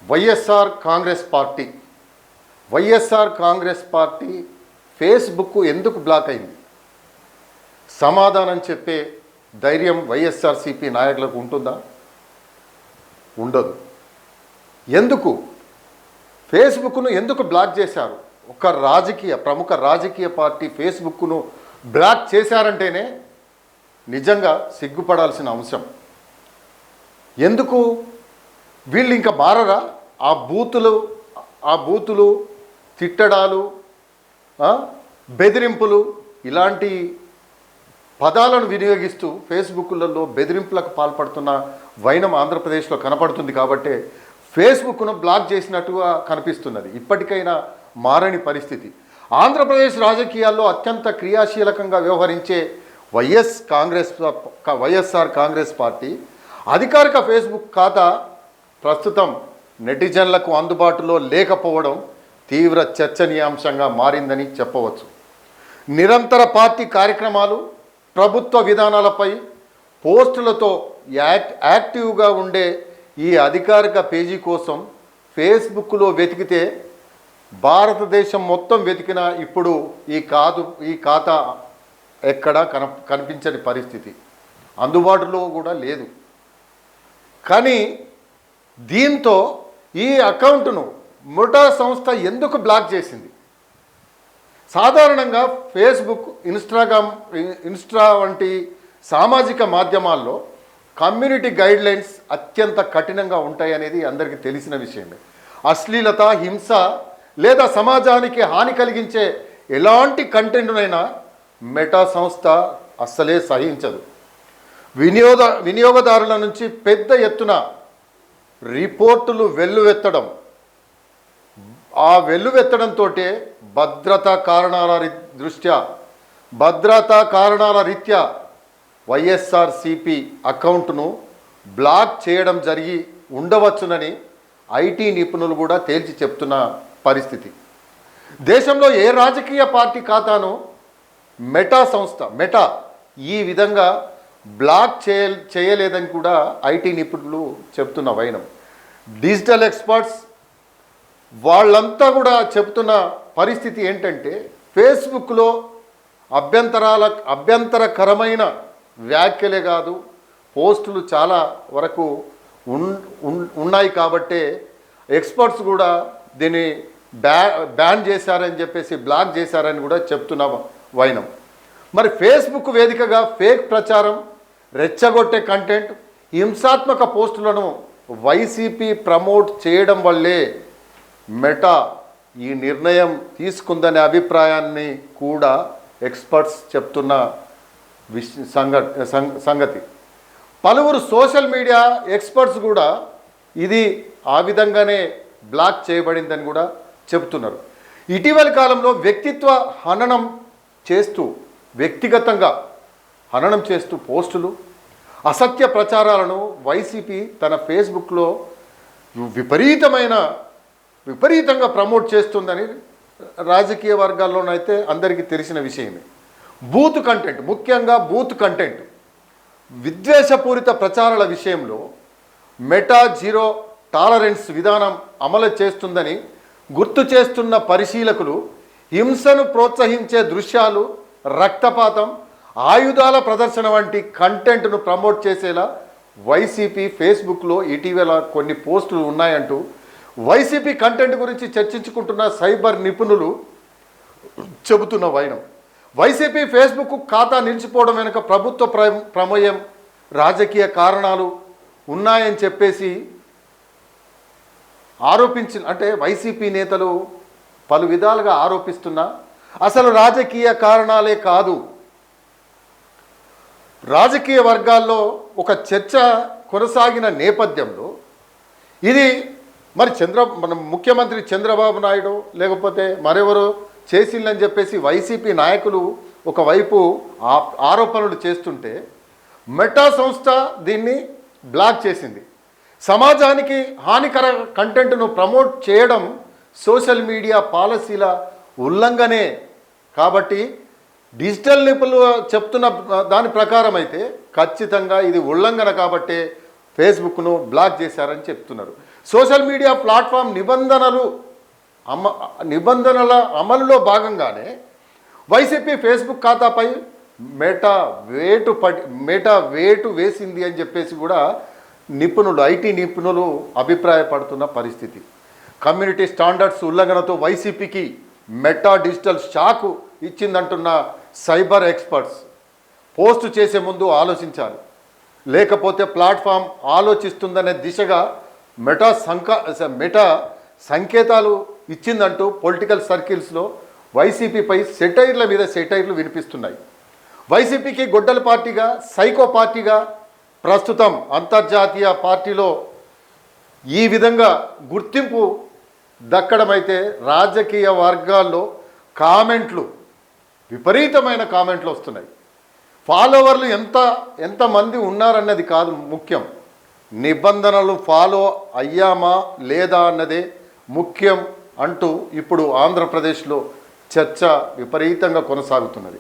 YSR Congress party Facebook ఎందుకు black అయింది? సమాధానం చెప్పే ధైర్యం వైఎస్ఆర్సీపీ నాయకులకు ఉంటుందా? ఉండదు. ఎందుకు ఫేస్బుక్ను ఎందుకు బ్లాక్ చేశారు? ఒక ప్రముఖ రాజకీయ పార్టీ ఫేస్బుక్ను బ్లాక్ చేశారంటేనే నిజంగా సిగ్గుపడాల్సిన అంశం. ఎందుకు వీళ్ళు ఇంకా మారరా? ఆ బూతులు తిట్టడాలు, బెదిరింపులు, ఇలాంటి పదాలను వినియోగిస్తూ ఫేస్బుక్లలో బెదిరింపులకు పాల్పడుతున్న వైనం ఆంధ్రప్రదేశ్లో కనపడుతుంది. కాబట్టి ఫేస్బుక్ను బ్లాక్ చేసినట్టుగా కనిపిస్తున్నది. ఇప్పటికైనా మారని పరిస్థితి. ఆంధ్రప్రదేశ్ రాజకీయాల్లో అత్యంత క్రియాశీలకంగా వ్యవహరించే వైఎస్ఆర్ కాంగ్రెస్ పార్టీ అధికారిక ఫేస్బుక్ ఖాతా ప్రస్తుతం నెటిజన్లకు అందుబాటులో లేకపోవడం తీవ్ర చర్చనీయాంశంగా మారిందని చెప్పవచ్చు. నిరంతర పార్టీ కార్యక్రమాలు, ప్రభుత్వ విధానాలపై పోస్టులతో యాక్టివ్గా ఉండే ఈ అధికారిక పేజీ కోసం ఫేస్బుక్లో వెతికితే భారతదేశం మొత్తం వెతికినా ఇప్పుడు ఈ ఖాతా ఎక్కడా కనిపించని పరిస్థితి, అందుబాటులో కూడా లేదు. కానీ దీంతో ఈ అకౌంట్ను ముఠా సంస్థ ఎందుకు బ్లాక్ చేసింది? సాధారణంగా ఫేస్బుక్, ఇన్స్టా వంటి సామాజిక మాధ్యమాల్లో కమ్యూనిటీ గైడ్లైన్స్ అత్యంత కఠినంగా ఉంటాయనేది అందరికీ తెలిసిన విషయమే. అశ్లీలత, హింస లేదా సమాజానికి హాని కలిగించే ఎలాంటి కంటెంట్నైనా మెటా సంస్థ అస్సలే సహించదు. వినియోగదారుల నుంచి పెద్ద ఎత్తున రిపోర్టులు వెల్లువెత్తడంతో భద్రతా కారణాల రీత్యా వైఎస్ఆర్సీపీ అకౌంట్ను బ్లాక్ చేయడం జరిగి ఉండవచ్చునని ఐటీ నిపుణులు కూడా తేల్చి చెప్తున్న పరిస్థితి. దేశంలో ఏ రాజకీయ పార్టీ ఖాతాను మెటా ఈ విధంగా బ్లాక్ చేయలేదని కూడా ఐటీ నిపుణులు చెప్తున్న వైనం. డిజిటల్ ఎక్స్పర్ట్స్ వాళ్ళంతా కూడా చెప్తున్న పరిస్థితి ఏంటంటే ఫేస్బుక్లో అభ్యంతరకరమైన వ్యాఖ్యలే కాదు, పోస్టులు చాలా వరకు ఉన్నాయి. కాబట్టే ఎక్స్పర్ట్స్ కూడా దీన్ని బ్యాన్ చేశారని చెప్పేసి బ్లాక్ చేశారని కూడా చెప్తున్న వైనం. మరి ఫేస్బుక్ వేదికగా ఫేక్ ప్రచారం, రెచ్చగొట్టే కంటెంట్, హింసాత్మక పోస్టులను వైసీపీ ప్రమోట్ చేయడం వల్లే మెటా ఈ నిర్ణయం తీసుకుందనే అభిప్రాయాన్ని కూడా ఎక్స్పర్ట్స్ చెప్తున్న సంగతి. పలువురు సోషల్ మీడియా ఎక్స్పర్ట్స్ కూడా ఇది ఆ విధంగానే బ్లాక్ చేయబడిందని కూడా చెబుతున్నారు. ఇటీవలి కాలంలో వ్యక్తిగతంగా హననం చేస్తూ పోస్టులు, అసత్య ప్రచారాలను వైసీపీ తన ఫేస్బుక్లో విపరీతంగా ప్రమోట్ చేస్తుందని రాజకీయ వర్గాల్లోనైతే అందరికీ తెలిసిన విషయమే. ముఖ్యంగా బూత్ కంటెంట్, విద్వేషపూరిత ప్రచారాల విషయంలో మెటా జీరో టాలరెన్స్ విధానం అమలు చేస్తుందని గుర్తు చేస్తున్న పరిశీలకులు హింసను ప్రోత్సహించే దృశ్యాలు, రక్తపాతం, ఆయుధాల ప్రదర్శన వంటి కంటెంట్ను ప్రమోట్ చేసేలా వైసీపీ ఫేస్బుక్లో ఇటీవల కొన్ని పోస్టులు ఉన్నాయంటూ వైసీపీ కంటెంట్ గురించి చర్చించుకుంటున్న సైబర్ నిపుణులు చెబుతున్న వైనం. వైసీపీ ఫేస్బుక్ ఖాతా నిలిచిపోవడం వెనుక ప్రభుత్వ ప్రమేయం, రాజకీయ కారణాలు ఉన్నాయని చెప్పేసి వైసీపీ నేతలు పలు విధాలుగా ఆరోపిస్తున్నా అసలు రాజకీయ కారణాలే కాదు. రాజకీయ వర్గాల్లో ఒక చర్చ కొనసాగిన నేపథ్యంలో ఇది మరి మన ముఖ్యమంత్రి చంద్రబాబు నాయుడు లేకపోతే మరెవరో చేసిందని చెప్పేసి వైసీపీ నాయకులు ఒకవైపు ఆరోపణలు చేస్తుంటే మెటా సంస్థ దీన్ని బ్లాక్ చేసింది. సమాజానికి హానికర కంటెంట్ను ప్రమోట్ చేయడం సోషల్ మీడియా పాలసీల ఉల్లంఘనే. కాబట్టి డిజిటల్ నిపుణులు చెప్తున్న దాని ప్రకారం అయితే ఖచ్చితంగా ఇది ఉల్లంఘన కాబట్టే ఫేస్బుక్ను బ్లాక్ చేశారని చెప్తున్నారు. సోషల్ మీడియా ప్లాట్ఫామ్ నిబంధనల అమలులో భాగంగానే వైసీపీ ఫేస్బుక్ ఖాతాపై మెటా వేటు వేసింది అని చెప్పేసి కూడా ఐటీ నిపుణులు అభిప్రాయపడుతున్న పరిస్థితి. కమ్యూనిటీ స్టాండర్డ్స్ ఉల్లంఘనతో వైసీపీకి మెటా డిజిటల్ షాకు ఇచ్చిందంటున్న సైబర్ ఎక్స్పర్ట్స్. పోస్ట్ చేసే ముందు ఆలోచించాలి, లేకపోతే ప్లాట్ఫామ్ ఆలోచిస్తుందనే దిశగా మెటా సంకేతాలు ఇచ్చిందంటూ పొలిటికల్ సర్కిల్స్లో వైసీపీపై సెటైర్ల మీద సెటైర్లు వినిపిస్తున్నాయి. వైసీపీకి గొడ్డల పార్టీగా, సైకో పార్టీగా ప్రస్తుతం అంతర్జాతీయ పార్టీలో ఈ విధంగా గుర్తింపు దక్కడమైతే రాజకీయ వర్గాల్లో విపరీతమైన కామెంట్లు వస్తున్నాయి. ఫాలోవర్లు ఎంతమంది ఉన్నారన్నది కాదు ముఖ్యం, నిబంధనలు ఫాలో అయ్యామా లేదా అన్నదే ముఖ్యం అంటూ ఇప్పుడు ఆంధ్రప్రదేశ్లో చర్చ విపరీతంగా కొనసాగుతున్నది.